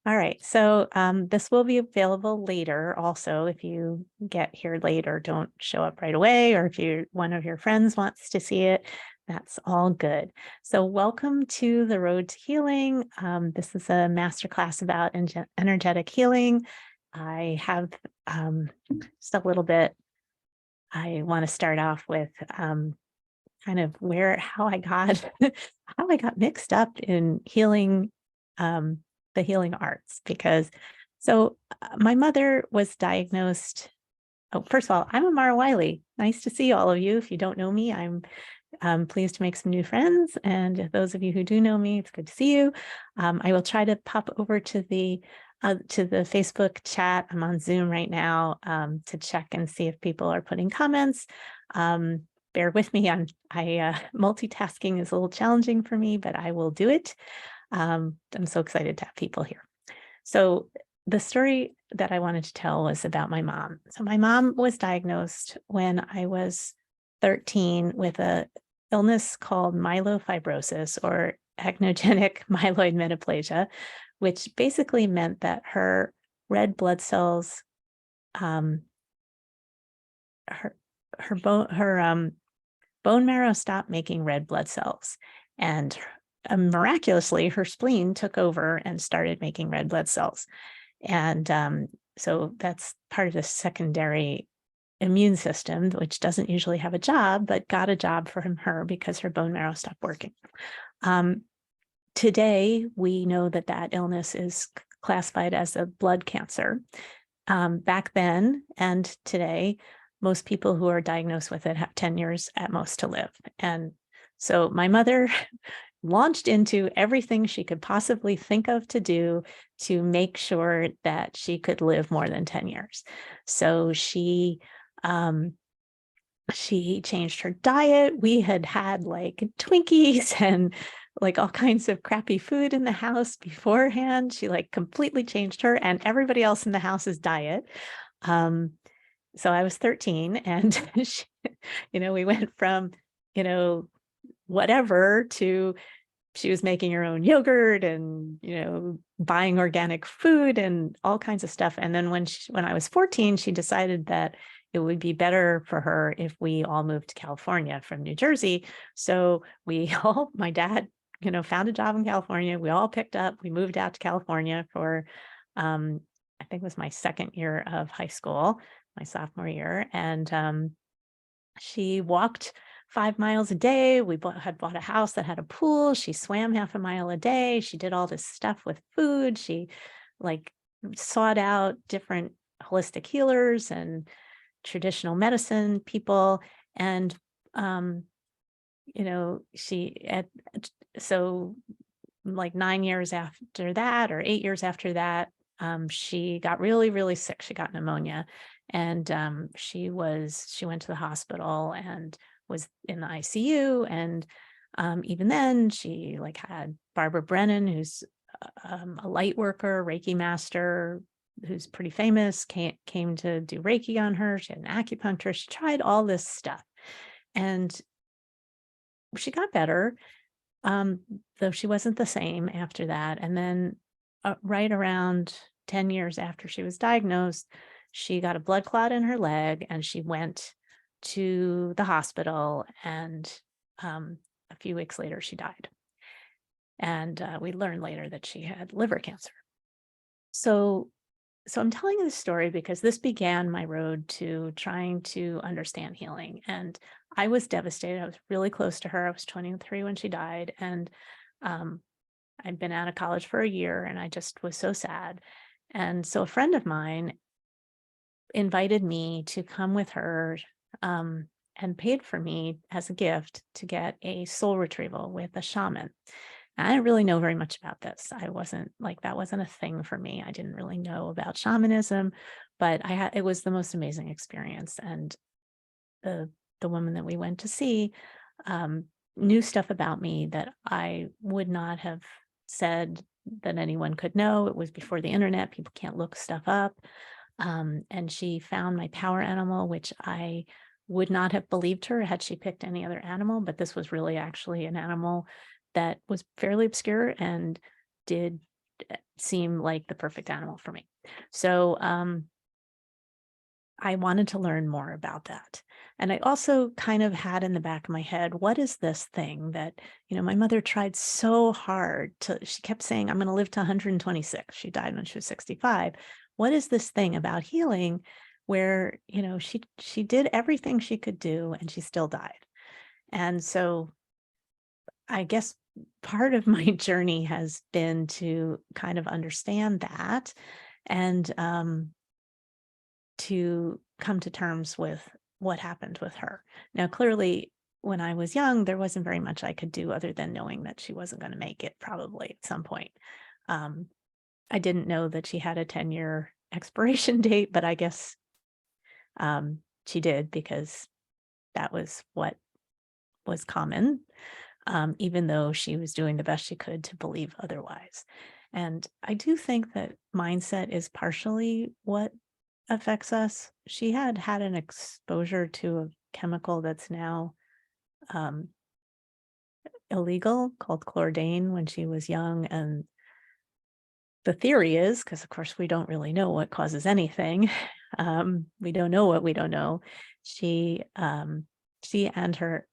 All right, so this will be available later also if you get here late or don't show up right away, or if one of your friends wants to see it, that's all good. So welcome to the Road to Healing. This is a masterclass about energetic healing. I have just a little bit. I want to start off with kind of how I got how I got mixed up in healing, um, the healing arts. Because my mother was diagnosed. Oh, first of all, I'm Amara Wiley. Nice to see all of you. If you don't know me, I'm pleased to make some new friends. And those of you who do know me, it's good to see you. I will try to pop over to the Facebook chat. I'm on Zoom right now to check and see if people are putting comments. Bear with me. Multitasking is a little challenging for me, but I will do it. I'm so excited to have people here. So the story that I wanted to tell was about my mom. So my mom was diagnosed when I was 13 with a illness called myelofibrosis, or achnogenic myeloid metaplasia, which basically meant that her red blood cells, um, her bone marrow stopped making red blood cells, and miraculously, her spleen took over and started making red blood cells. And so that's part of the secondary immune system, which doesn't usually have a job, but got a job from her because her bone marrow stopped working. Today, we know that that illness is classified as a blood cancer. Back then and today, most people who are diagnosed with it have 10 years at most to live. And so my mother launched into everything she could possibly think of to do to make sure that she could live more than 10 years. So she changed her diet. We had like Twinkies and like all kinds of crappy food in the house beforehand. She like completely changed her and everybody else in the house's diet. So I was 13 and she, we went from, whatever to she was making her own yogurt and, buying organic food and all kinds of stuff. And then when I was 14, she decided that it would be better for her if we all moved to California from New Jersey. So my dad, found a job in California. We all picked up, we moved out to California for, I think it was my second year of high school, my sophomore year. And she walked 5 miles a day. We had bought a house that had a pool. She swam half a mile a day. She did all this stuff with food. She like sought out different holistic healers and traditional medicine people. And, so like 9 years after that, or 8 years after that, she got really, really sick. She got pneumonia, and she went to the hospital and was in the ICU. And even then, she like had Barbara Brennan, who's a light worker, Reiki master, who's pretty famous, came to do Reiki on her. She had an acupuncturist. She tried all this stuff, and she got better, though she wasn't the same after that. And then right around 10 years after she was diagnosed, she got a blood clot in her leg and she went to the hospital, and a few weeks later she died. And we learned later that she had liver cancer. So I'm telling you this story because this began my road to trying to understand healing. And I was devastated. I was really close to her. I was 23 when she died. And I'd been out of college for a year and I just was so sad. And so a friend of mine invited me to come with her, and paid for me as a gift to get a soul retrieval with a shaman. And I didn't really know very much about this. That wasn't a thing for me. I didn't really know about shamanism, but it was the most amazing experience. And the woman that we went to see knew stuff about me that I would not have said that anyone could know. It was before the internet. People can't look stuff up. And she found my power animal, which I would not have believed her had she picked any other animal, but this was really actually an animal that was fairly obscure and did seem like the perfect animal for me. So I wanted to learn more about that. And I also kind of had in the back of my head, what is this thing that, my mother tried so hard she kept saying, I'm going to live to 126. She died when she was 65. What is this thing about healing where, she did everything she could do and she still died? And so I guess part of my journey has been to kind of understand that and to come to terms with what happened with her. Now, clearly, when I was young, there wasn't very much I could do other than knowing that she wasn't going to make it probably at some point. Um, I didn't know that she had a 10-year expiration date, but I guess she did because that was what was common, even though she was doing the best she could to believe otherwise. And I do think that mindset is partially what affects us. She had had an exposure to a chemical that's now um, illegal called chlordane when she was young. And the theory is, because of course we don't really know what causes anything, we don't know what we don't know. She and her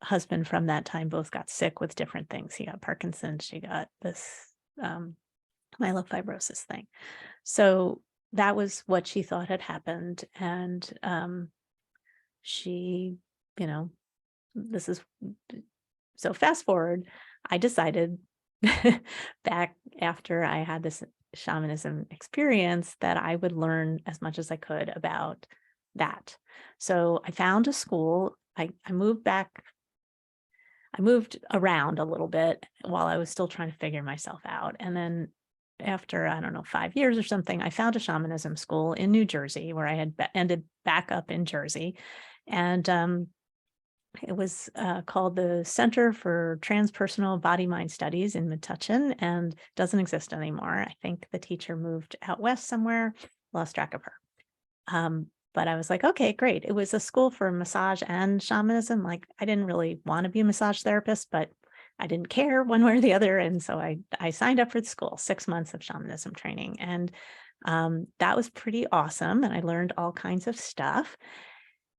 husband from that time both got sick with different things. He got Parkinson's, she got this myelofibrosis thing. So that was what she thought had happened. And she, you know, this is so fast forward, I decided back after I had this shamanism experience that I would learn as much as I could about that. So I found a school. I moved back. I moved around a little bit while I was still trying to figure myself out. And then after, I don't know, 5 years or something, I found a shamanism school in New Jersey where I had ended back up in Jersey. And it was called the Center for Transpersonal Body-Mind Studies in Metuchen and doesn't exist anymore. I think the teacher moved out west somewhere, lost track of her. But I was like, okay, great. It was a school for massage and shamanism. Like, I didn't really want to be a massage therapist, but I didn't care one way or the other. And so I signed up for the school, 6 months of shamanism training. And that was pretty awesome. And I learned all kinds of stuff.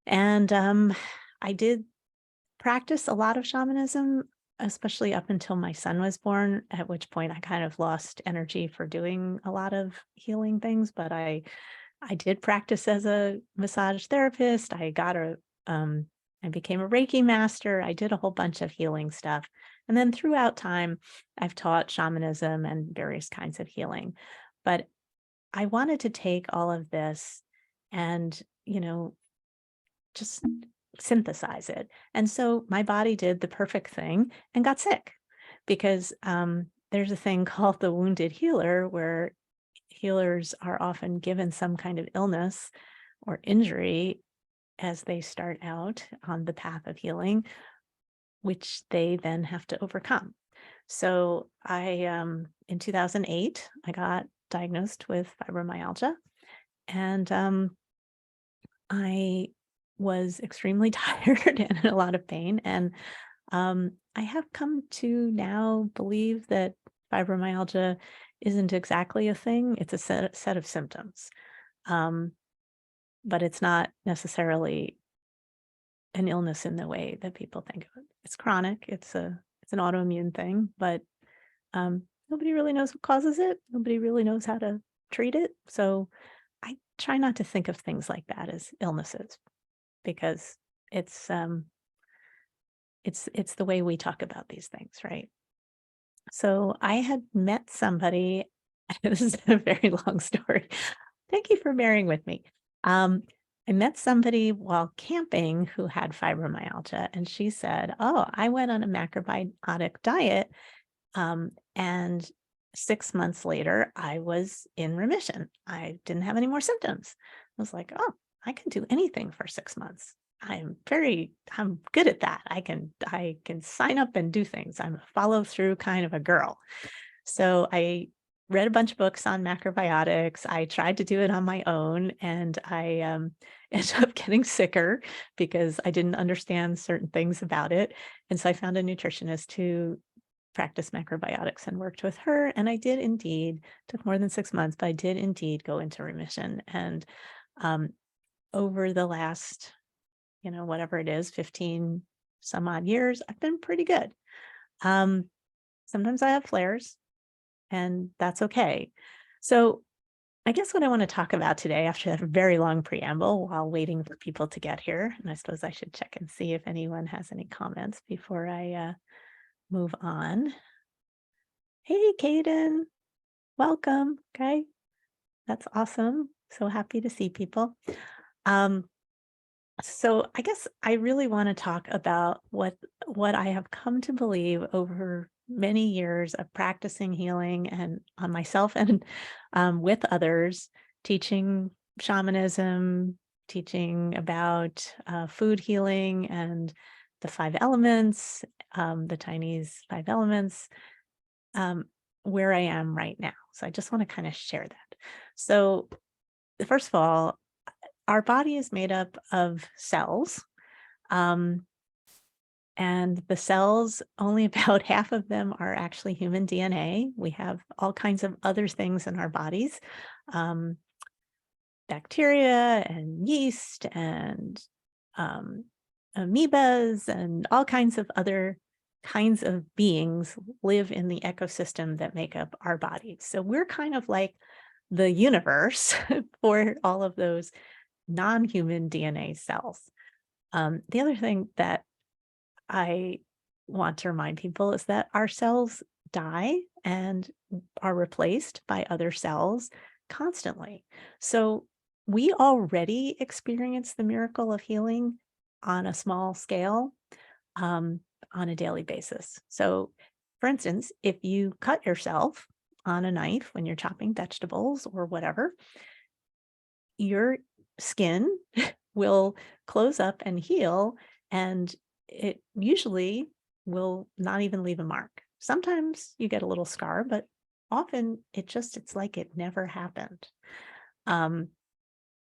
And I did practice a lot of shamanism, especially up until my son was born, at which point I kind of lost energy for doing a lot of healing things. But I did practice as a massage therapist. I became a Reiki master. I did a whole bunch of healing stuff. And then throughout time, I've taught shamanism and various kinds of healing. But I wanted to take all of this and, just synthesize it. And so my body did the perfect thing and got sick because there's a thing called the wounded healer where healers are often given some kind of illness or injury as they start out on the path of healing, which they then have to overcome. So in 2008, I got diagnosed with fibromyalgia, and I was extremely tired and in a lot of pain. And I have come to now believe that fibromyalgia isn't exactly a thing. It's a set of symptoms. But it's not necessarily an illness in the way that people think of it. It's chronic. It's an autoimmune thing, but nobody really knows what causes it. Nobody really knows how to treat it. So I try not to think of things like that as illnesses because it's the way we talk about these things, right? So I had met somebody. This is a very long story. Thank you for bearing with me. I met somebody while camping who had fibromyalgia, and she said, "Oh, I went on a macrobiotic diet, and 6 months later, I was in remission. I didn't have any more symptoms." I was like, "Oh, I can do anything for 6 months. I'm good at that. I can sign up and do things. I'm a follow through kind of a girl." So I read a bunch of books on macrobiotics. I tried to do it on my own, and I ended up getting sicker because I didn't understand certain things about it. And so I found a nutritionist who practiced macrobiotics and worked with her. And I did indeed, took more than 6 months, but I did indeed go into remission. And um, over the last, whatever it is, 15 some odd years, I've been pretty good. Sometimes I have flares, and that's okay. So I guess what I want to talk about today, after that very long preamble, while waiting for people to get here, and I suppose I should check and see if anyone has any comments before I move on. Hey, Kaden, welcome. Okay, that's awesome. So happy to see people. Um, so I guess I really want to talk about what I have come to believe over many years of practicing healing and on myself and with others, teaching shamanism, teaching about food healing and the five elements, the Chinese five elements, um, where I am right now. So I just want to kind of share that. So first of all, our body is made up of cells. Um, and the cells, only about half of them are actually human DNA. We have all kinds of other things in our bodies, um, bacteria and yeast and um, amoebas and all kinds of other kinds of beings live in the ecosystem that make up our bodies. So we're kind of like the universe for all of those non-human DNA cells. The other thing that I want to remind people is that our cells die and are replaced by other cells constantly. So we already experience the miracle of healing on a small scale, um, on a daily basis. So, for instance, if you cut yourself on a knife when you're chopping vegetables or whatever, your skin will close up and heal, and it usually will not even leave a mark. Sometimes you get a little scar, but often it's like it never happened. Um,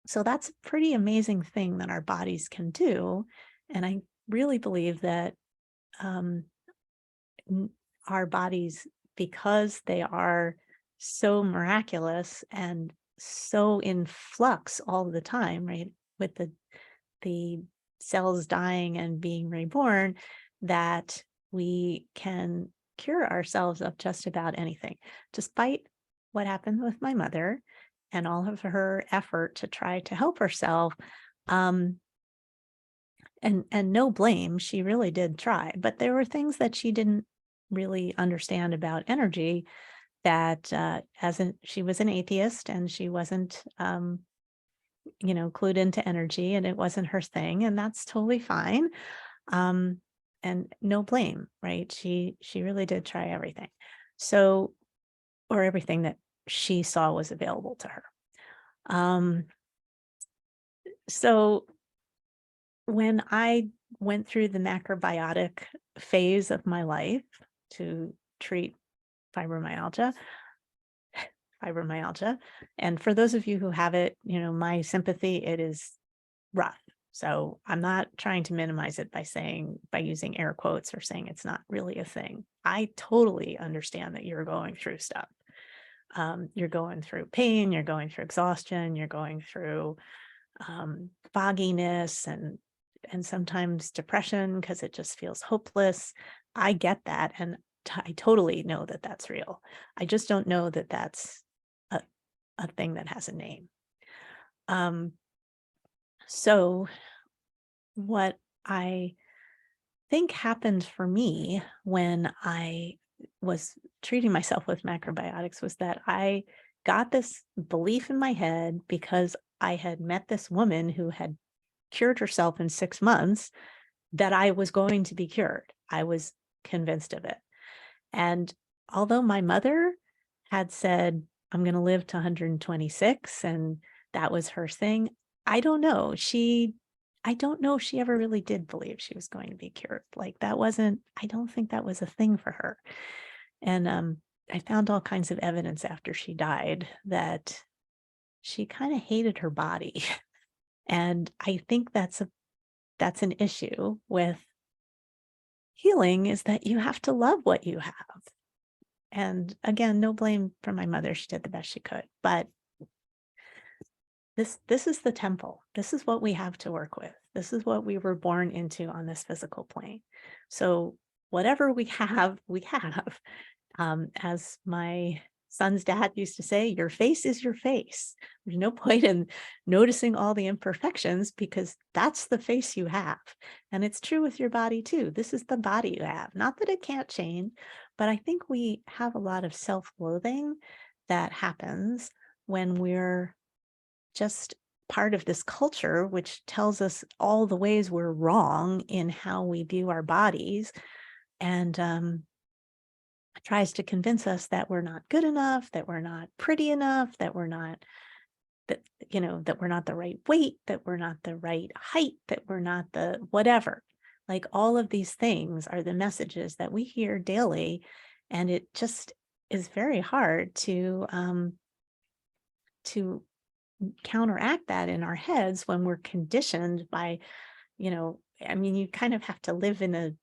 so that's a pretty amazing thing that our bodies can do. And I really believe that um, our bodies, because they are so miraculous and so in flux all the time, right? With the cells dying and being reborn, that we can cure ourselves of just about anything. Despite what happened with my mother and all of her effort to try to help herself, um, and no blame, she really did try, but there were things that she didn't really understand about energy, that she was an atheist and she wasn't clued into energy, and it wasn't her thing, and that's totally fine. Um, and no blame, right? She really did try everything. So, or everything that she saw was available to her. Um, so when I went through the macrobiotic phase of my life to treat fibromyalgia, and for those of you who have it, my sympathy, it is rough. So I'm not trying to minimize it by using air quotes or saying it's not really a thing. I totally understand that you're going through stuff. You're going through pain, you're going through exhaustion, you're going through fogginess and sometimes depression because it just feels hopeless. I get that, and I totally know that that's real. I just don't know that that's a thing that has a name. So what I think happened for me when I was treating myself with macrobiotics was that I got this belief in my head because I had met this woman who had cured herself in 6 months, that I was going to be cured. I was convinced of it. And although my mother had said, I'm going to live to 126, and that was her thing, I don't know. I don't know if she ever really did believe she was going to be cured. Like I don't think that was a thing for her. And I found all kinds of evidence after she died that she kind of hated her body. And I think that's an issue with healing is that you have to love what you have. And again, no blame for my mother. She did the best she could. But this is the temple. This is what we have to work with. This is what we were born into on this physical plane. So whatever we have, we have. As my son's dad used to say, your face is your face. There's no point in noticing all the imperfections because that's the face you have. And it's true with your body too. This is the body you have. Not that it can't change, but I think we have a lot of self-loathing that happens when we're just part of this culture, which tells us all the ways we're wrong in how we view our bodies. And tries to convince us that we're not good enough, that we're not pretty enough, that we're not that that we're not the right weight, that we're not the right height, that we're not the whatever. Like all of these things are the messages that we hear daily, and it just is very hard to counteract that in our heads when we're conditioned by, I mean, you kind of have to live in an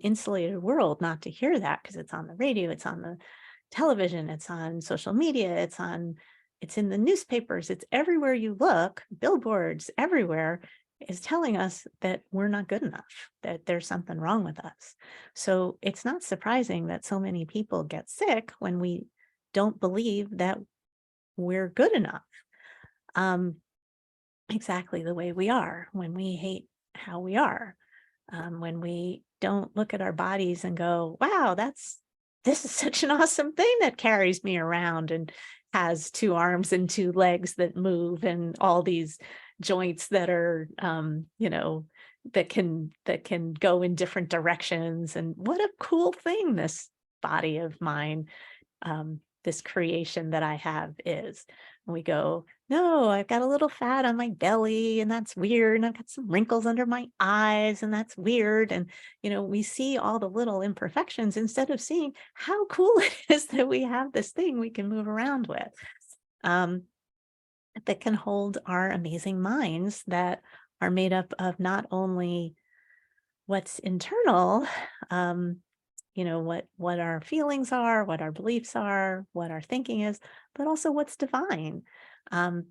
insulated world not to hear that because it's on the radio, it's on the television, it's on social media, it's in the newspapers, it's everywhere you look, billboards everywhere is telling us that we're not good enough, that there's something wrong with us. So it's not surprising that so many people get sick when we don't believe that we're good enough. Um, exactly the way we are, when we hate how we are, when we don't look at our bodies and go, wow, this is such an awesome thing that carries me around and has two arms and two legs that move and all these joints that are, that can go in different directions. And what a cool thing this body of mine, this creation that I have is. And we go, no, I've got a little fat on my belly and that's weird. And I've got some wrinkles under my eyes and that's weird. And, we see all the little imperfections instead of seeing how cool it is that we have this thing we can move around with, um, that can hold our amazing minds that are made up of not only what's internal, what our feelings are, what our beliefs are, what our thinking is, but also what's divine.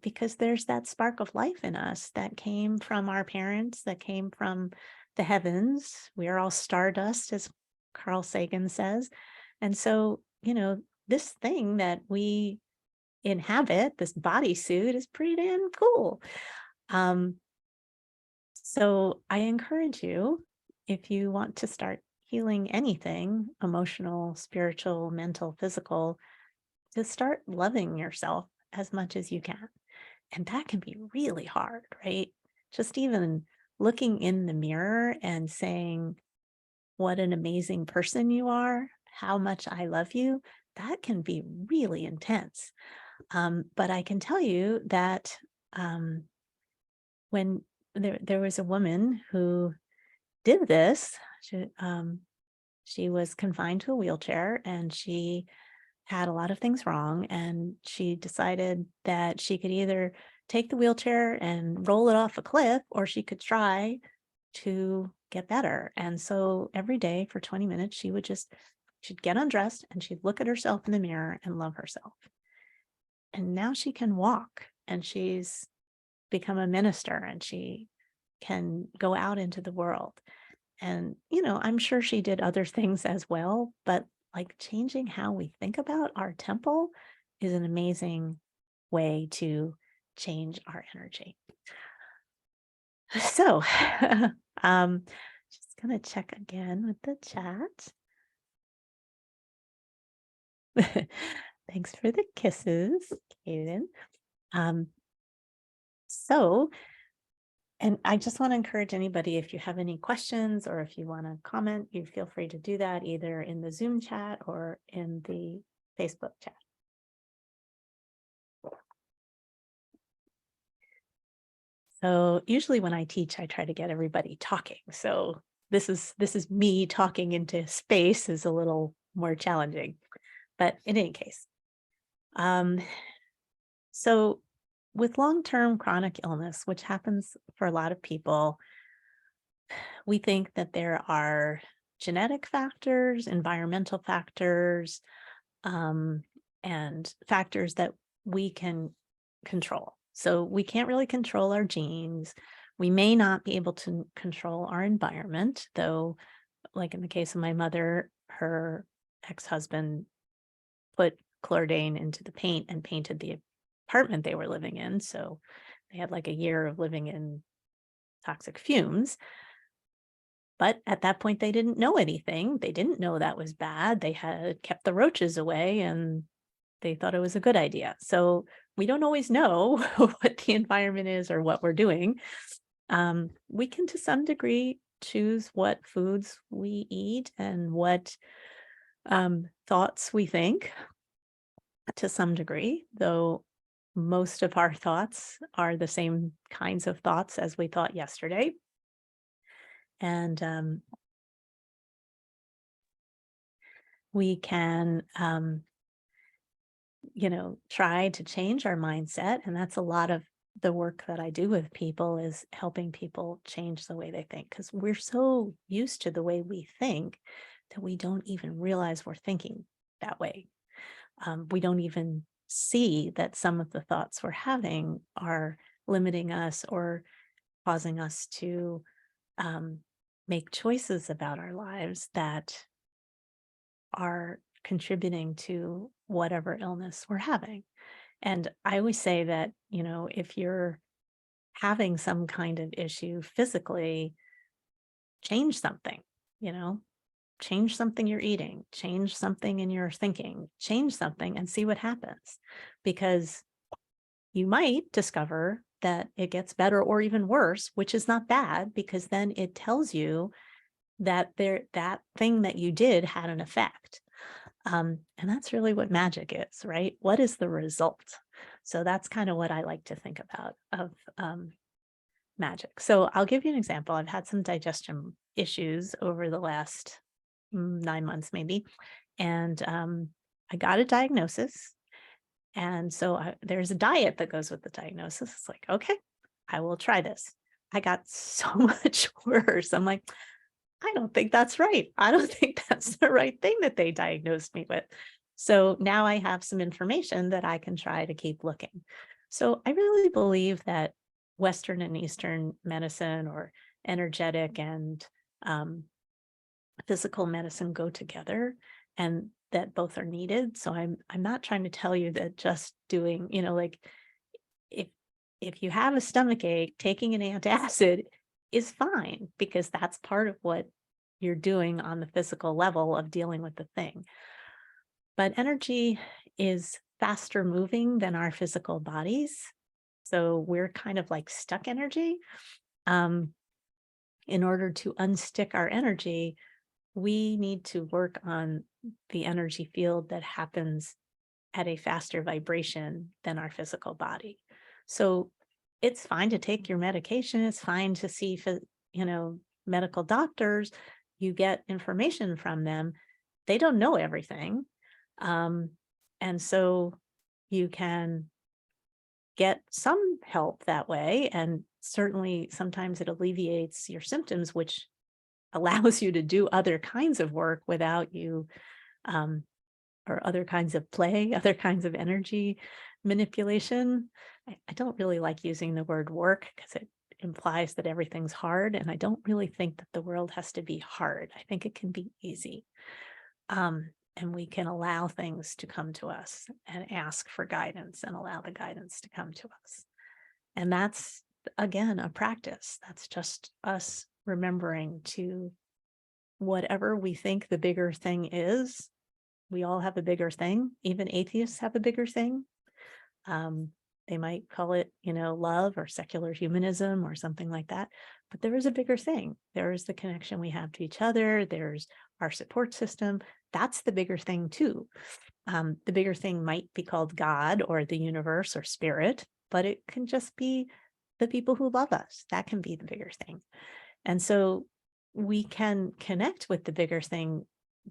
Because there's that spark of life in us that came from our parents, that came from the heavens. We are all stardust, as Carl Sagan says. And so, this thing that we inhabit, this bodysuit, is pretty damn cool. So I encourage you, if you want to start healing anything, emotional, spiritual, mental, physical, to start loving yourself as much as you can. And that can be really hard, right? Just even looking in the mirror and saying, what an amazing person you are, how much I love you, that can be really intense. But I can tell you that when there was a woman who did this, she was confined to a wheelchair and she had a lot of things wrong. And she decided that she could either take the wheelchair and roll it off a cliff, or she could try to get better. And so every day for 20 minutes, she'd get undressed and she'd look at herself in the mirror and love herself. And now she can walk and she's become a minister and she can go out into the world. And, I'm sure she did other things as well, but like changing how we think about our temple is an amazing way to change our energy. So, just gonna check again with the chat. Thanks for the kisses, Kaden. So, and I just want to encourage anybody, if you have any questions or if you want to comment, you feel free to do that either in the Zoom chat or in the Facebook chat. So usually when I teach, I try to get everybody talking. So this is me talking into space is a little more challenging, but in any case, so with long-term chronic illness, which happens for a lot of people, we think that there are genetic factors, environmental factors, um, and factors that we can control. So we can't really control our genes. We may not be able to control our environment, though, like in the case of my mother, her ex-husband put chlordane into the paint and painted the apartment they were living in. So they had like a year of living in toxic fumes. But at that point, they didn't know anything. They didn't know that was bad. They had kept the roaches away and they thought it was a good idea. So we don't always know what the environment is or what we're doing. We can, to some degree, choose what foods we eat and what thoughts we think, to some degree, though most of our thoughts are the same kinds of thoughts as we thought yesterday. And we can, try to change our mindset. And that's a lot of the work that I do with people, is helping people change the way they think, because we're so used to the way we think that we don't even realize we're thinking that way. We don't even see that some of the thoughts we're having are limiting us or causing us to make choices about our lives that are contributing to whatever illness we're having. And I always say that, if you're having some kind of issue physically, change something, you know, change something you're eating, change something in your thinking, change something and see what happens. Because you might discover that it gets better or even worse, which is not bad, because then it tells you that that thing that you did had an effect. And that's really what magic is, right? What is the result? So that's kind of what I like to think about of magic. So I'll give you an example. I've had some digestion issues over the last 9 months, maybe. And I got a diagnosis. And so there's a diet that goes with the diagnosis. It's like, okay, I will try this. I got so much worse. I'm like, I don't think that's right. I don't think that's the right thing that they diagnosed me with. So now I have some information that I can try to keep looking. So I really believe that Western and Eastern medicine, or energetic and um, physical medicine, go together, and that both are needed. So I'm not trying to tell you that just doing, like, if you have a stomach ache, taking an antacid is fine, because that's part of what you're doing on the physical level of dealing with the thing. But energy is faster moving than our physical bodies. So we're kind of like stuck energy. In order to unstick our energy, we need to work on the energy field that happens at a faster vibration than our physical body. So it's fine to take your medication. It's fine to see, medical doctors. You get information from them. They don't know everything. And so you can get some help that way. And certainly sometimes it alleviates your symptoms, which allows you to do other kinds of work without you, or other kinds of play, other kinds of energy manipulation. I don't really like using the word work, because it implies that everything's hard. And I don't really think that the world has to be hard. I think it can be easy. And we can allow things to come to us and ask for guidance and allow the guidance to come to us. And that's, again, a practice. That's just us remembering to, whatever we think the bigger thing is, we all have a bigger thing. Even atheists have a bigger thing. They might call it, love or secular humanism or something like that. But there is a bigger thing. There is the connection we have to each other. There's our support system. That's the bigger thing too. The bigger thing might be called God or the universe or spirit, but it can just be the people who love us. That can be the bigger thing. And so we can connect with the bigger thing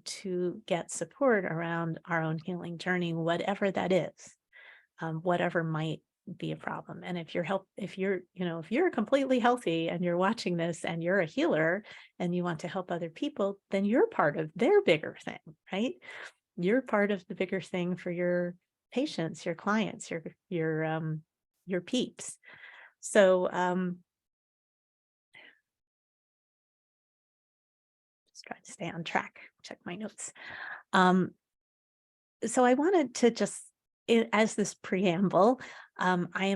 to get support around our own healing journey, whatever that is, whatever might be a problem. And if you're completely healthy and you're watching this and you're a healer and you want to help other people, then you're part of their bigger thing, right? You're part of the bigger thing for your patients, your clients, your peeps. So just trying to stay on track, check my notes. So I wanted to just, as this preamble, I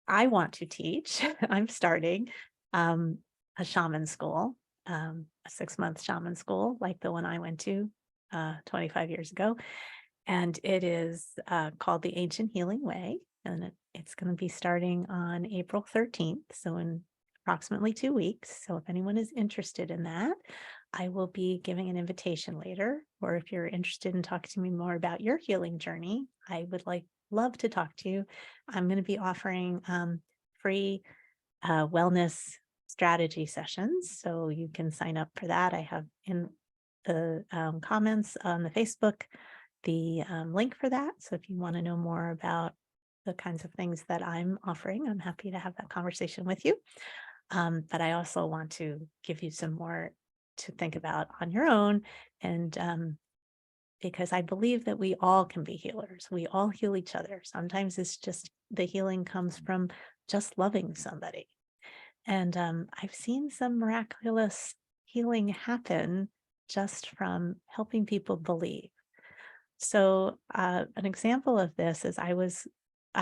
want to teach, I'm starting a shaman school, a 6-month shaman school, like the one I went to 25 years ago. And it is called the Ancient Healing Way. And it's going to be starting on April 13th. So in approximately 2 weeks. So if anyone is interested in that, I will be giving an invitation later. Or if you're interested in talking to me more about your healing journey, I would love to talk to you. I'm going to be offering free wellness strategy sessions. So you can sign up for that. I have in the comments on the Facebook the link for that. So if you want to know more about the kinds of things that I'm offering, I'm happy to have that conversation with you. But I also want to give you some more to think about on your own. And because I believe that we all can be healers. We all heal each other. Sometimes it's just the healing comes from just loving somebody. And I've seen some miraculous healing happen just from helping people believe. So an example of this is I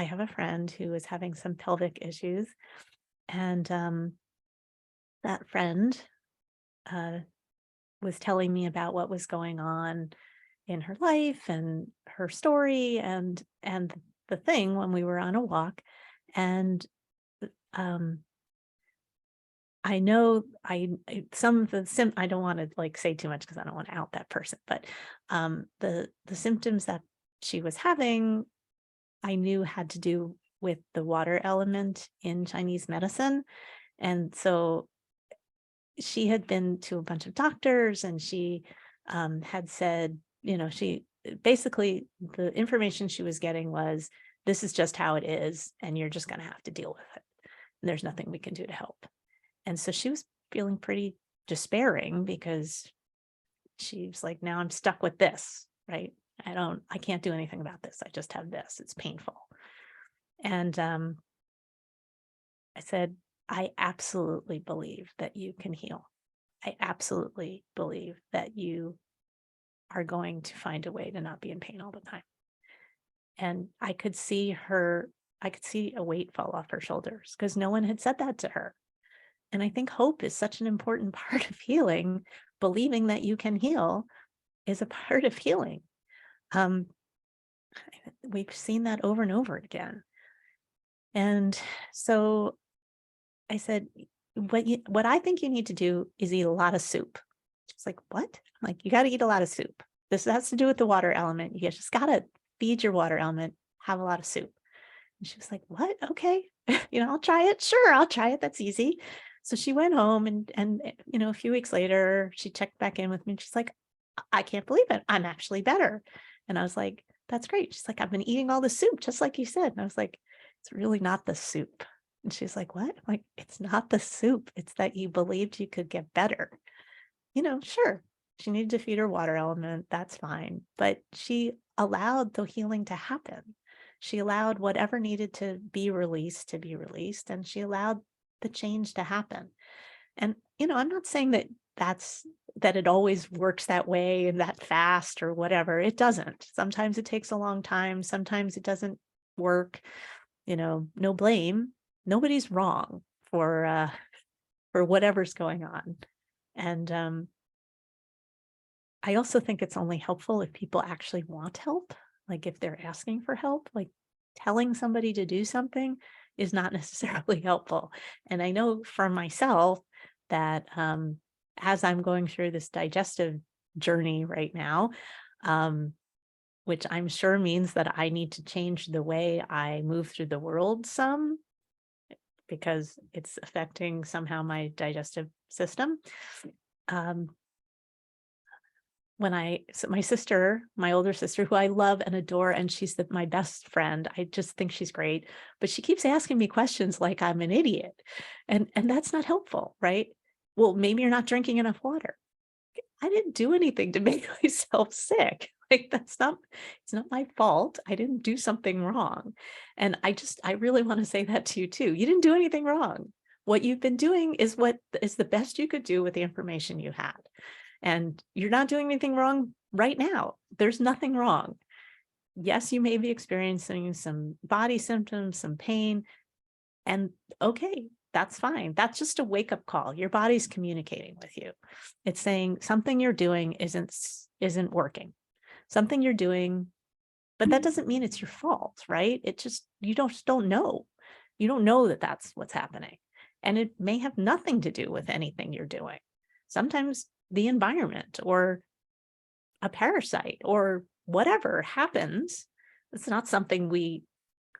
have a friend who is having some pelvic issues, and that friend was telling me about what was going on in her life and her story and the thing when we were on a walk. And I know some of the I don't want to say too much because I don't want to out that person, but the symptoms that she was having, I knew had to do with the water element in Chinese medicine. And so she had been to a bunch of doctors, and she had said, she basically, the information she was getting was, this is just how it is, and you're just going to have to deal with it. And there's nothing we can do to help. And so she was feeling pretty despairing because she was like, now I'm stuck with this, right? I can't do anything about this. I just have this. It's painful. And I said, I absolutely believe that you can heal. I absolutely believe that you are going to find a way to not be in pain all the time. And I could see a weight fall off her shoulders because no one had said that to her. And I think hope is such an important part of healing. Believing that you can heal is a part of healing. We've seen that over and over again. And so I said, what I think you need to do is eat a lot of soup. She's like, what? I'm like, you got to eat a lot of soup. This has to do with the water element. You just got to feed your water element, have a lot of soup. And she was like, what? Okay. I'll try it. Sure, I'll try it. That's easy. So she went home and a few weeks later, she checked back in with me and she's like, I can't believe it. I'm actually better. And I was like, that's great. She's like, I've been eating all the soup, just like you said. And I was like, it's really not the soup. And she's like, what? I'm like, it's not the soup. It's that you believed you could get better. Sure, she needed to feed her water element. That's fine. But she allowed the healing to happen. She allowed whatever needed to be released, and she allowed the change to happen. And, I'm not saying that it always works that way and that fast or whatever. It doesn't. Sometimes it takes a long time. Sometimes it doesn't work. No blame. Nobody's wrong for whatever's going on. And I also think it's only helpful if people actually want help. Like if they're asking for help, like telling somebody to do something is not necessarily helpful. And I know for myself that as I'm going through this digestive journey right now, which I'm sure means that I need to change the way I move through the world some, because it's affecting somehow my digestive system. so my sister, my older sister, who I love and adore, and she's my best friend. I just think she's great, but she keeps asking me questions like I'm an idiot. And that's not helpful, right? Well, maybe you're not drinking enough water. I didn't do anything to make myself sick. Like it's not my fault. I didn't do something wrong. And I really want to say that to you too. You didn't do anything wrong. What you've been doing is what is the best you could do with the information you had. And you're not doing anything wrong right now. There's nothing wrong. Yes, you may be experiencing some body symptoms, some pain, and okay, that's fine. That's just a wake-up call. Your body's communicating with you. It's saying something you're doing isn't working. Something you're doing, but that doesn't mean it's your fault, right? It just you don't know. You don't know that that's what's happening. And it may have nothing to do with anything you're doing. Sometimes the environment or a parasite or whatever happens. It's not something we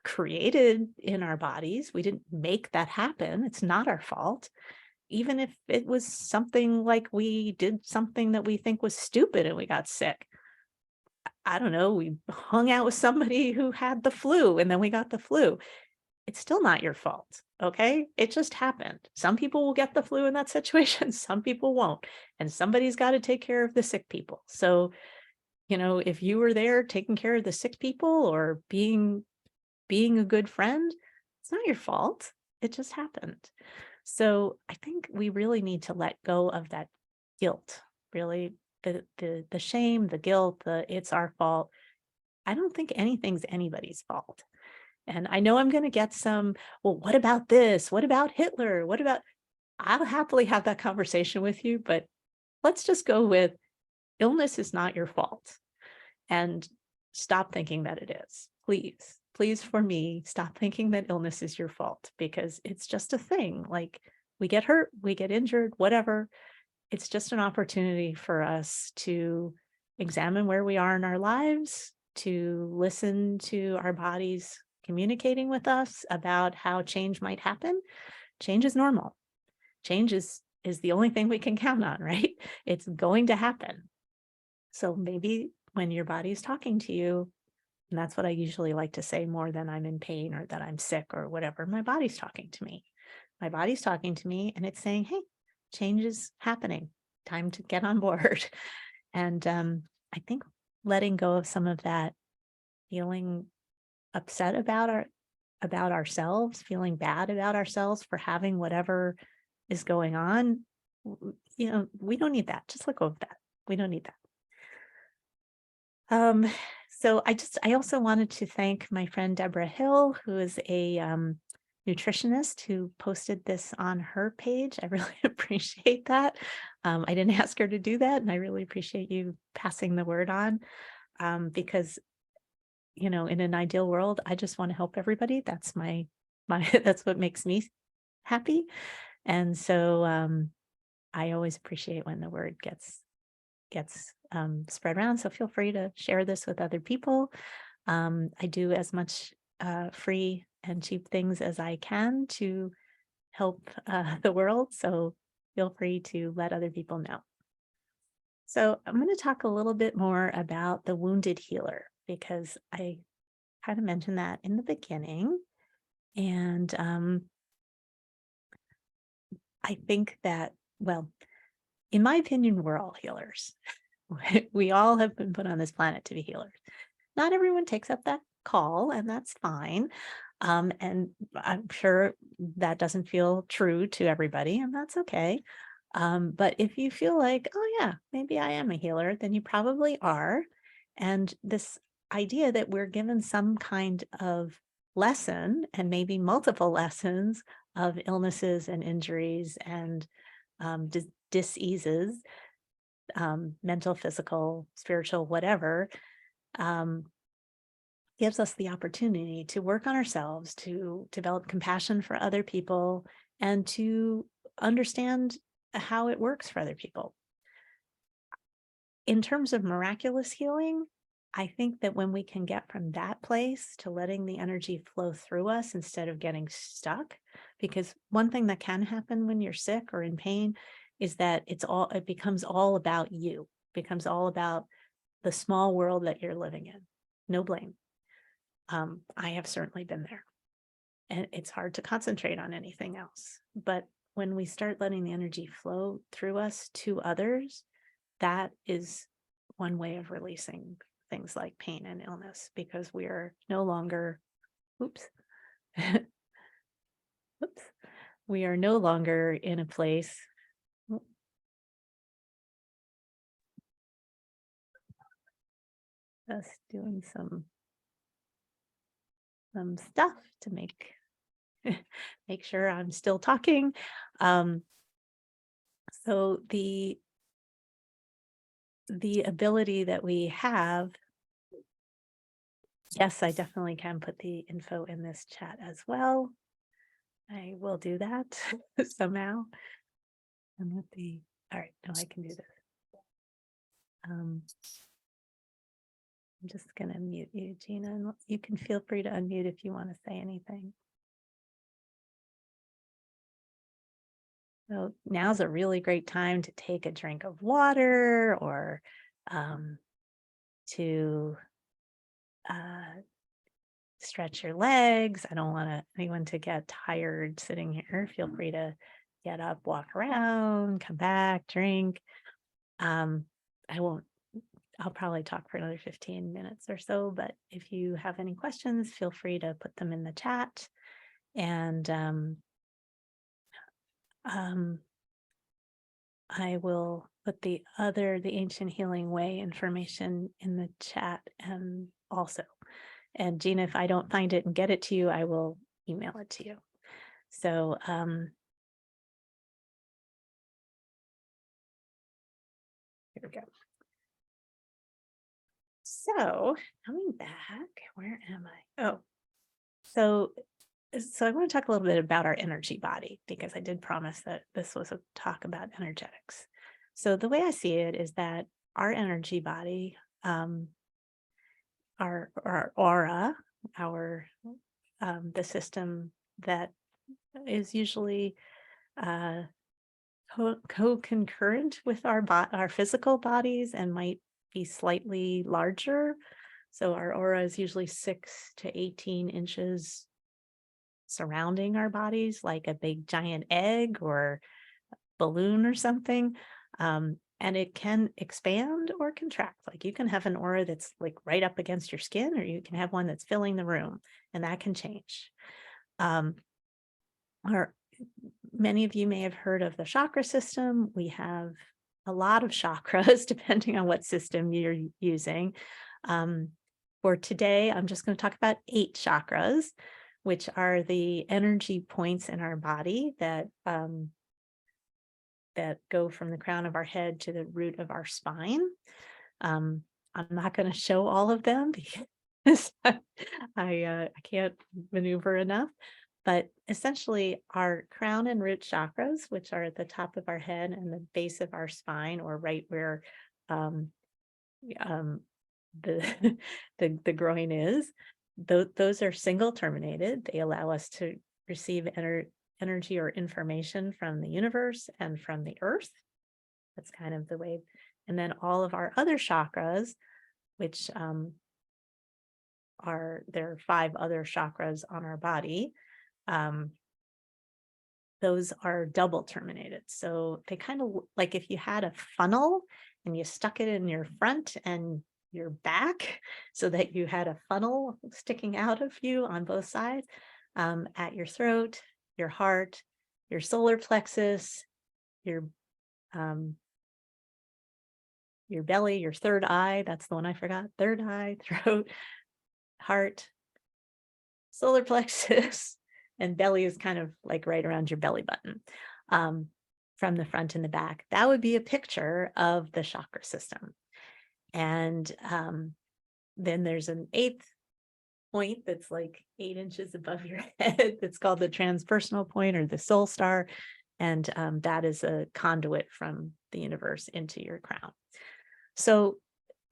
created in our bodies. We didn't make that happen. It's not our fault. Even if it was something like we did something that we think was stupid and we got sick. I don't know, we hung out with somebody who had the flu and then we got the flu. It's still not your fault, okay? It just happened. Some people will get the flu in that situation, some people won't, and somebody's got to take care of the sick people. So, if you were there taking care of the sick people or being a good friend, it's not your fault. It just happened. So, I think we really need to let go of that guilt, really the shame, the guilt, it's our fault. I don't think anything's anybody's fault. And I know I'm going to get some, well, what about this? What about Hitler? I'll happily have that conversation with you, but let's just go with illness is not your fault and stop thinking that it is. Please, please, for me, stop thinking that illness is your fault because it's just a thing. Like we get hurt, we get injured, whatever. It's just an opportunity for us to examine where we are in our lives, to listen to our bodies communicating with us about how change might happen. Change is normal. Change is the only thing we can count on, right? It's going to happen. So maybe when your body is talking to you, and that's what I usually like to say more than I'm in pain or that I'm sick or whatever, my body's talking to me. My body's talking to me and it's saying, hey, change is happening. Time to get on board. And I think letting go of some of that feeling upset about ourselves, feeling bad about ourselves for having whatever is going on, we don't need that. Just let go of that. We don't need that. So I also wanted to thank my friend Deborah Hill, who is a nutritionist who posted this on her page. I really appreciate that. I didn't ask her to do that, and I really appreciate you passing the word on because in an ideal world, I just want to help everybody. That's my that's what makes me happy. And so I always appreciate when the word gets spread around. So feel free to share this with other people. I do as much free and cheap things as I can to help the world. So feel free to let other people know. So I'm going to talk a little bit more about the wounded healer because I kind of mentioned that in the beginning. And I think that, well, in my opinion, we're all healers. We all have been put on this planet to be healers. Not everyone takes up that call, and that's fine. And I'm sure that doesn't feel true to everybody, and that's okay. But if you feel like, oh yeah, maybe I am a healer, then you probably are. And this idea that we're given some kind of lesson and maybe multiple lessons of illnesses and injuries and diseases, mental, physical, spiritual, whatever, gives us the opportunity to work on ourselves, to develop compassion for other people, and to understand how it works for other people. In terms of miraculous healing, I think that when we can get from that place to letting the energy flow through us instead of getting stuck, because one thing that can happen when you're sick or in pain is that it becomes all about you. becomes all about the small world that you're living in. No blame. I have certainly been there. And it's hard to concentrate on anything else. But when we start letting the energy flow through us to others, that is one way of releasing things like pain and illness, because we are no longer, oops, oops, we are no longer in a place. Just doing some stuff to make make sure I'm still talking. So the ability that we have, yes, I definitely can put the info in this chat as well. I will do that somehow. And with the, all right, no, I can do this. I'm just going to mute you, Gina, and you can feel free to unmute if you want to say anything. So now's a really great time to take a drink of water, or to stretch your legs. I don't want anyone to get tired sitting here. Feel free to get up, walk around, come back, drink. I'll probably talk for another 15 minutes or so, but if you have any questions, feel free to put them in the chat. And I will put the Ancient Healing Way information in the chat also. And Gina, if I don't find it and get it to you, I will email it to you. So here we go. So coming back, where am I? Oh, so I want to talk a little bit about our energy body, because I did promise that this was a talk about energetics. So the way I see it is that our energy body, our aura, the system that is usually co-concurrent with our physical bodies and might be slightly larger. So our aura is usually 6 to 18 inches surrounding our bodies, like a big giant egg or balloon or something. And it can expand or contract. Like you can have an aura that's like right up against your skin, or you can have one that's filling the room, and that can change. Or many of you may have heard of the chakra system. We have a lot of chakras, depending on what system you're using. For today, I'm just going to talk about 8 chakras, which are the energy points in our body that go from the crown of our head to the root of our spine. I'm not going to show all of them because I can't maneuver enough. But essentially, our crown and root chakras, which are at the top of our head and the base of our spine, or right where the the groin is, those are single terminated. They allow us to receive energy or information from the universe and from the earth. That's kind of the way. And then all of our other chakras, which there are 5 other chakras on our body. Those are double terminated. So they kind of like if you had a funnel and you stuck it in your front and your back, so that you had a funnel sticking out of you on both sides, at your throat, your heart, your solar plexus, your belly, your third eye. That's the one I forgot. Third eye, throat, heart, solar plexus, and belly is kind of like right around your belly button, from the front and the back. That would be a picture of the chakra system. And then there's an 8th point that's like 8 inches above your head. That's called the transpersonal point, or the soul star. And that is a conduit from the universe into your crown. So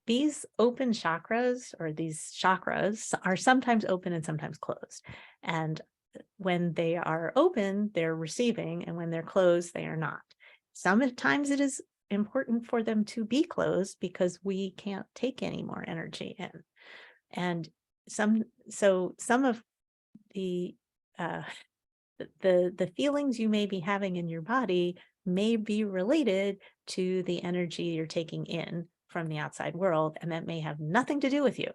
these open chakras, or these chakras, are sometimes open and sometimes closed. And when they are open, they're receiving, and when they're closed, they are not. Sometimes it is important for them to be closed because we can't take any more energy in. And some of the uh, the feelings you may be having in your body may be related to the energy you're taking in from the outside world, and that may have nothing to do with you.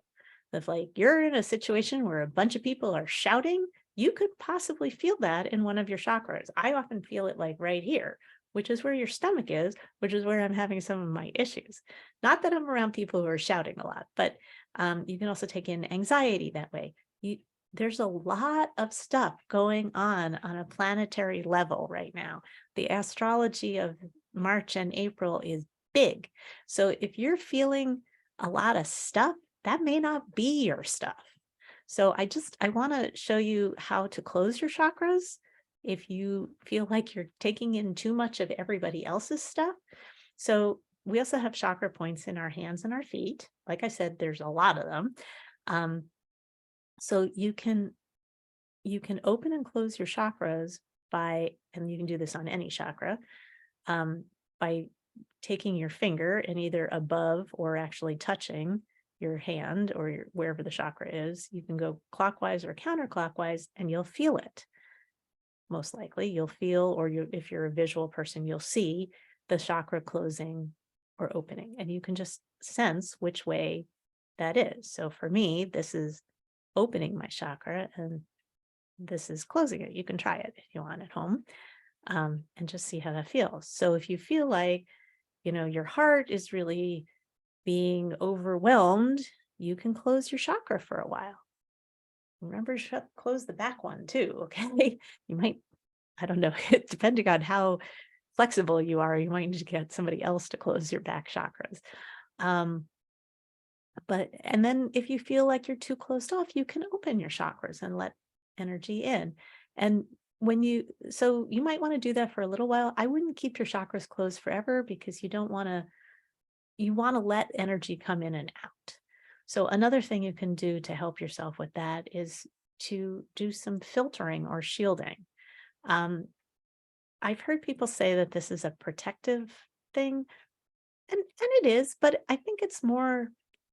If like you're in a situation where a bunch of people are shouting, you could possibly feel that in one of your chakras. I often feel it like right here, which is where your stomach is, which is where I'm having some of my issues. Not that I'm around people who are shouting a lot, but you can also take in anxiety that way. There's a lot of stuff going on a planetary level right now. The astrology of March and April is big. So if you're feeling a lot of stuff, that may not be your stuff. So I want to show you how to close your chakras if you feel like you're taking in too much of everybody else's stuff. So we also have chakra points in our hands and our feet. Like I said, there's a lot of them. So you can open and close your chakras by, and you can do this on any chakra, by taking your finger and either above or actually touching your hand or wherever the chakra is. You can go clockwise or counterclockwise and you'll feel it. Most likely you'll feel, or if you're a visual person, you'll see the chakra closing or opening, and you can just sense which way that is. So for me, this is opening my chakra and this is closing it. You can try it if you want at home, and just see how that feels. So if you feel like, your heart is really being overwhelmed, you can close your chakra for a while. Remember, close the back one too, okay? You might, I don't know, depending on how flexible you are, you might need to get somebody else to close your back chakras. And then if you feel like you're too closed off, you can open your chakras and let energy in. And so you might want to do that for a little while. I wouldn't keep your chakras closed forever because you want to let energy come in and out. So another thing you can do to help yourself with that is to do some filtering or shielding. I've heard people say that this is a protective thing, and it is, but I think it's more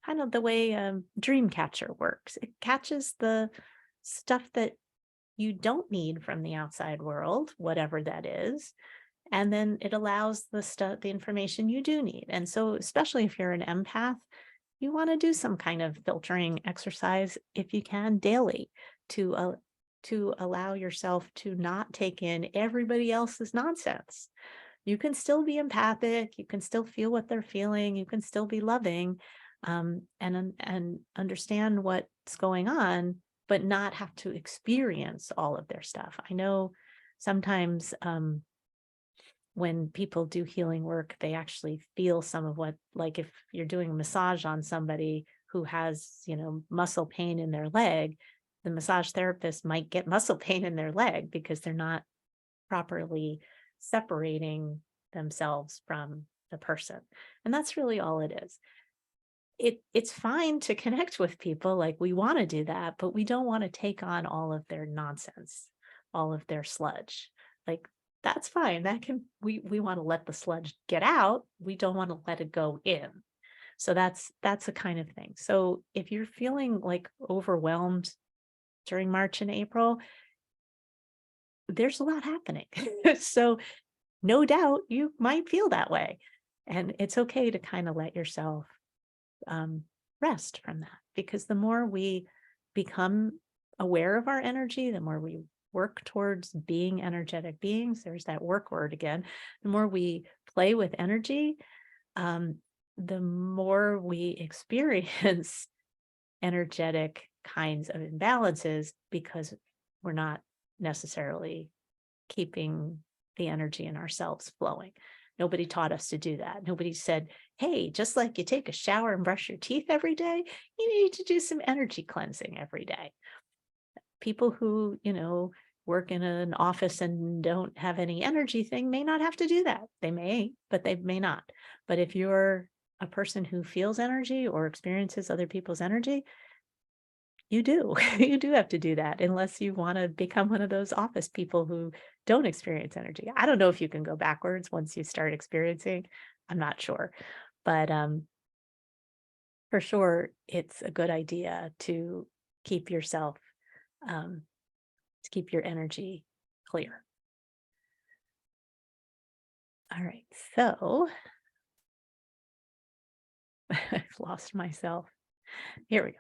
kind of the way Dreamcatcher works. It catches the stuff that you don't need from the outside world, whatever that is, and then it allows the information you do need. And so, especially if you're an empath, you want to do some kind of filtering exercise if you can daily to allow yourself to not take in everybody else's nonsense. You can still be empathic, you can still feel what they're feeling, you can still be loving, and understand what's going on, but not have to experience all of their stuff. I know sometimes when people do healing work, they actually feel some of what, like if you're doing a massage on somebody who has, muscle pain in their leg, the massage therapist might get muscle pain in their leg because they're not properly separating themselves from the person. And that's really all it is. It's fine to connect with people, like we want to do that, but we don't want to take on all of their nonsense, all of their sludge. Like that's fine. We want to let the sludge get out. We don't want to let it go in. So that's a kind of thing. So if you're feeling like overwhelmed during March and April, there's a lot happening. So no doubt you might feel that way. And it's okay to kind of let yourself rest from that, because the more we become aware of our energy, the more we work towards being energetic beings, there's that work word again, the more we play with energy, the more we experience energetic kinds of imbalances, because we're not necessarily keeping the energy in ourselves flowing. Nobody taught us to do that. Nobody said, hey, just like you take a shower and brush your teeth every day, you need to do some energy cleansing every day. People who, work in an office and don't have any energy thing may not have to do that. They may, but they may not. But if you're a person who feels energy or experiences other people's energy, you do. You do have to do that, unless you want to become one of those office people who don't experience energy. I don't know if you can go backwards once you start experiencing. I'm not sure, but for sure, it's a good idea to keep yourself, to keep your energy clear. All right, so I've lost myself. Here we go.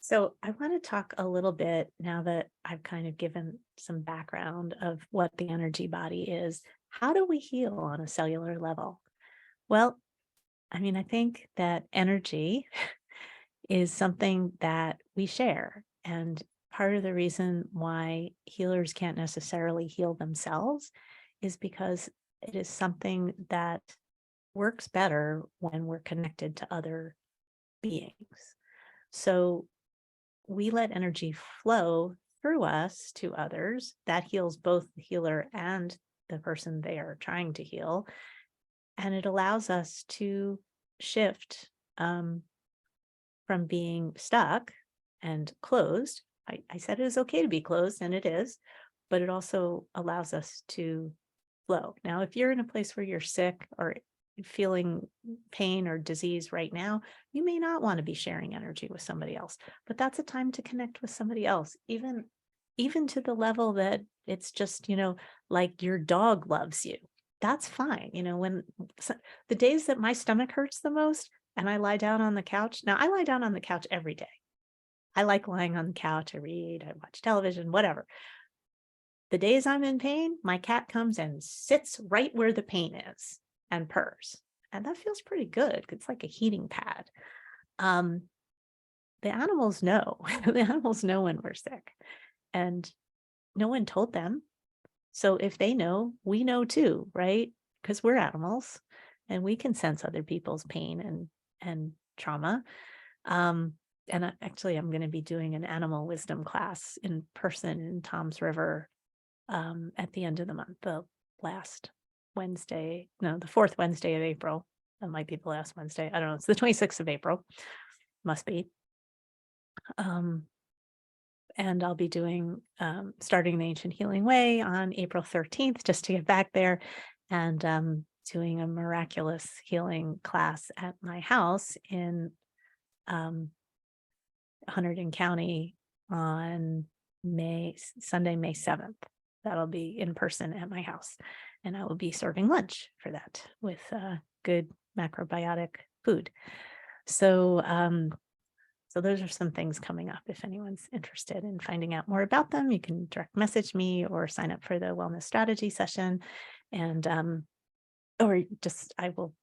So I want to talk a little bit now that I've kind of given some background of what the energy body is. How do we heal on a cellular level? Well, I mean, I think that energy is something that we share. And part of the reason why healers can't necessarily heal themselves is because it is something that works better when we're connected to other beings. So we let energy flow through us to others. That heals both the healer and the person they are trying to heal. And it allows us to shift from being stuck and closed. I said it is okay to be closed, and it is, but it also allows us to flow. Now, if you're in a place where you're sick or feeling pain or disease right now, you may not want to be sharing energy with somebody else, but that's a time to connect with somebody else, even to the level that it's just, like your dog loves you. That's fine. When the days that my stomach hurts the most and I lie down on the couch. Now, I lie down on the couch every day. I like lying on the couch. I read, I watch television, whatever. The days I'm in pain, my cat comes and sits right where the pain is and purrs. And that feels pretty good. It's like a heating pad. The animals know. The animals know when we're sick. And no one told them. So if they know, we know too, right? Because we're animals and we can sense other people's pain and trauma. Actually, I'm going to be doing an animal wisdom class in person in Tom's River at the end of the month, the fourth Wednesday of April. That might be the last Wednesday. I don't know. It's the 26th of April. Must be. And I'll be doing starting the Ancient Healing Way on April 13th, just to get back there, and doing a miraculous healing class at my house in Hunterdon County on Sunday, May 7th. That'll be in person at my house. And I will be serving lunch for that with good macrobiotic food. So those are some things coming up. If anyone's interested in finding out more about them, you can direct message me or sign up for the wellness strategy session. And or just I will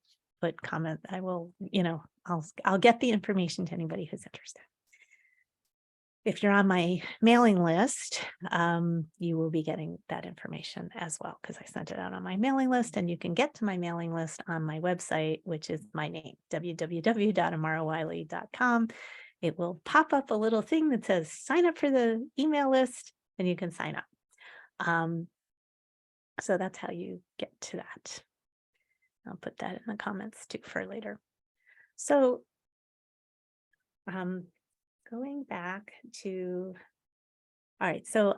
put comment. I will, I'll get the information to anybody who's interested. If you're on my mailing list, you will be getting that information as well, because I sent it out on my mailing list, and you can get to my mailing list on my website, which is my name, www.amarawiley.com. It will pop up a little thing that says sign up for the email list, and you can sign up. So that's how you get to that. I'll put that in the comments too for later. So going back to, all right, so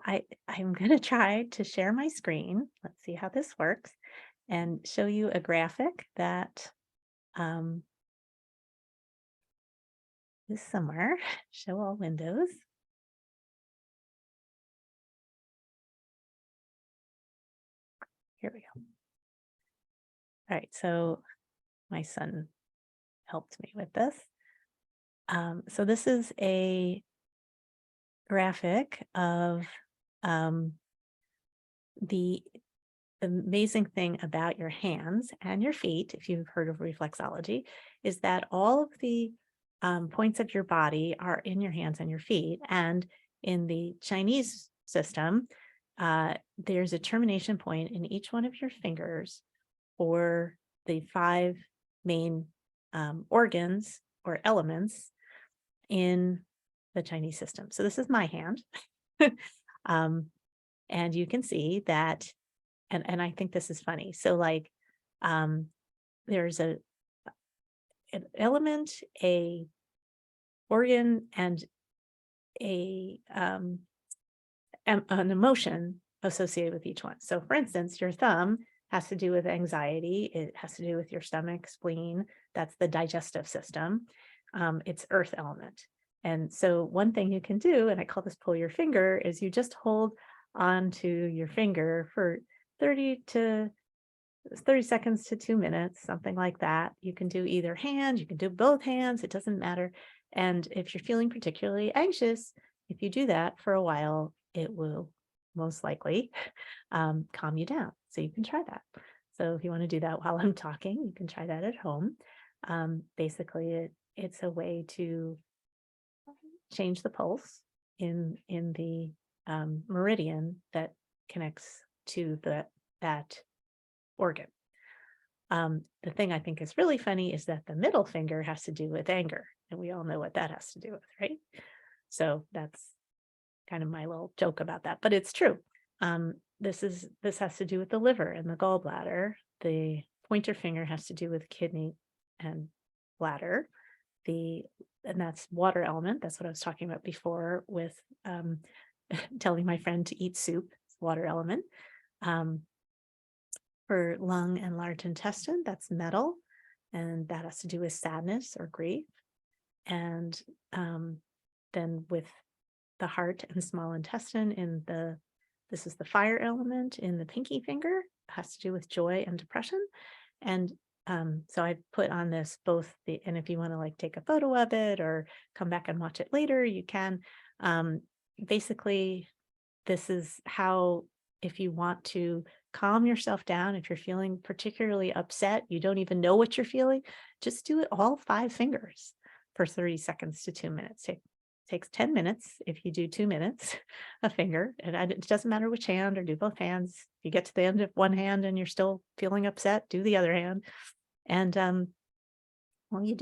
I'm going to try to share my screen. Let's see how this works and show you a graphic that is somewhere. Show all windows. Here we go. All right, so my son helped me with this. So this is a graphic of the amazing thing about your hands and your feet, if you've heard of reflexology, is that all of the points of your body are in your hands and your feet. And in the Chinese system, there's a termination point in each one of your fingers for the 5 main organs or elements in the Chinese system. So this is my hand. And you can see that, and I think this is funny. So like there's an element, a organ, and an emotion associated with each one. So for instance, your thumb has to do with anxiety. It has to do with your stomach, spleen. That's the digestive system. It's earth element. And so one thing you can do, and I call this pull your finger, is you just hold onto your finger for 30 seconds to 2 minutes, something like that. You can do either hand, you can do both hands, it doesn't matter. And if you're feeling particularly anxious, if you do that for a while, it will most likely calm you down. So you can try that. So if you want to do that while I'm talking, you can try that at home. Basically, it's a way to change the pulse in the meridian that connects to that organ. The thing I think is really funny is that the middle finger has to do with anger, and we all know what that has to do with, right? So that's kind of my little joke about that, but it's true. This has to do with the liver and the gallbladder. The pointer finger has to do with kidney and bladder. And that's water element. That's what I was talking about before with telling my friend to eat soup. It's water element. For lung and large intestine, that's metal, and that has to do with sadness or grief. And then with the heart and small intestine this is the fire element in the pinky finger, it has to do with joy and depression. And so I put on this and if you want to like take a photo of it or come back and watch it later, you can. Basically, this is how, if you want to calm yourself down, if you're feeling particularly upset, you don't even know what you're feeling, just do it all 5 fingers for 30 seconds to 2 minutes. Takes 10 minutes if you do 2 minutes a finger, and it doesn't matter which hand, or do both hands. If you get to the end of one hand and you're still feeling upset, do the other hand. And well, you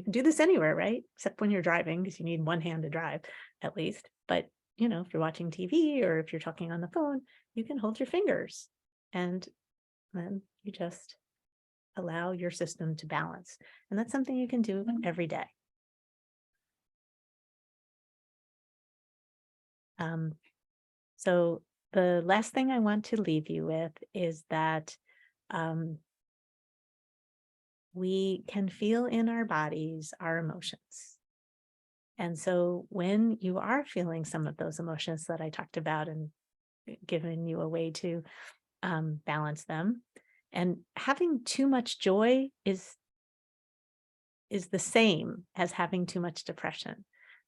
can do this anywhere, right? Except when you're driving, because you need one hand to drive at least. But if you're watching TV or if you're talking on the phone, you can hold your fingers, and then you just allow your system to balance. And that's something you can do every day. So the last thing I want to leave you with is that we can feel in our bodies our emotions. And so when you are feeling some of those emotions that I talked about and given you a way to balance them, and having too much joy is the same as having too much depression.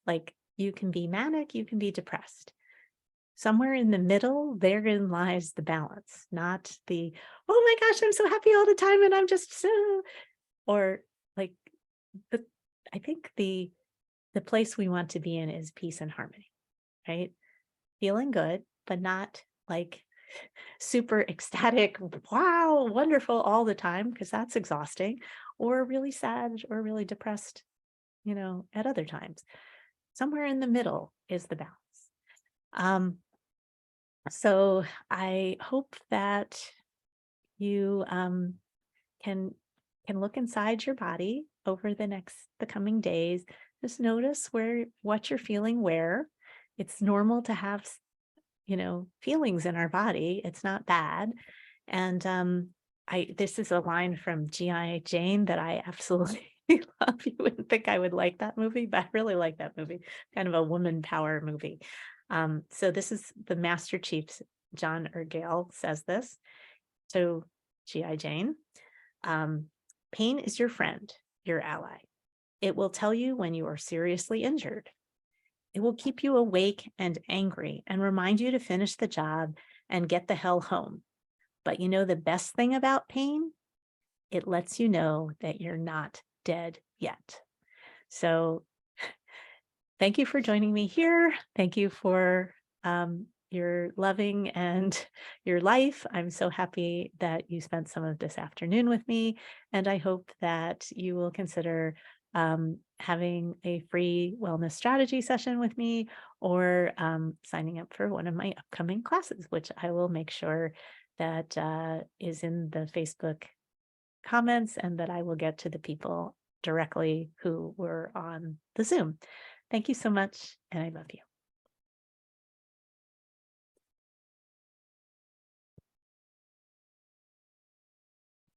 Like, you can be manic, you can be depressed. Somewhere in the middle, therein lies the balance, not the, oh my gosh, I'm so happy all the time and I'm just so, or like, I think the place we want to be in is peace and harmony, right? Feeling good, but not like super ecstatic, wow, wonderful all the time, because that's exhausting, or really sad or really depressed, at other times. Somewhere in the middle is the balance. So I hope that you can look inside your body over the coming days. Just notice what you're feeling where. It's normal to have feelings in our body. It's not bad. And this is a line from G.I. Jane that I absolutely love. You wouldn't think I would like that movie, but I really like that movie. Kind of a woman power movie. So this is the Master Chief, John Ergale says this. So G.I. Jane, pain is your friend, your ally. It will tell you when you are seriously injured. It will keep you awake and angry and remind you to finish the job and get the hell home. But the best thing about pain? It lets you know that you're not dead yet. So thank you for joining me here. Thank you for your loving and your life. I'm so happy that you spent some of this afternoon with me, and I hope that you will consider having a free wellness strategy session with me, or signing up for one of my upcoming classes, which I will make sure that is in the Facebook comments, and that I will get to the people directly who were on the Zoom. Thank you so much, and I love you.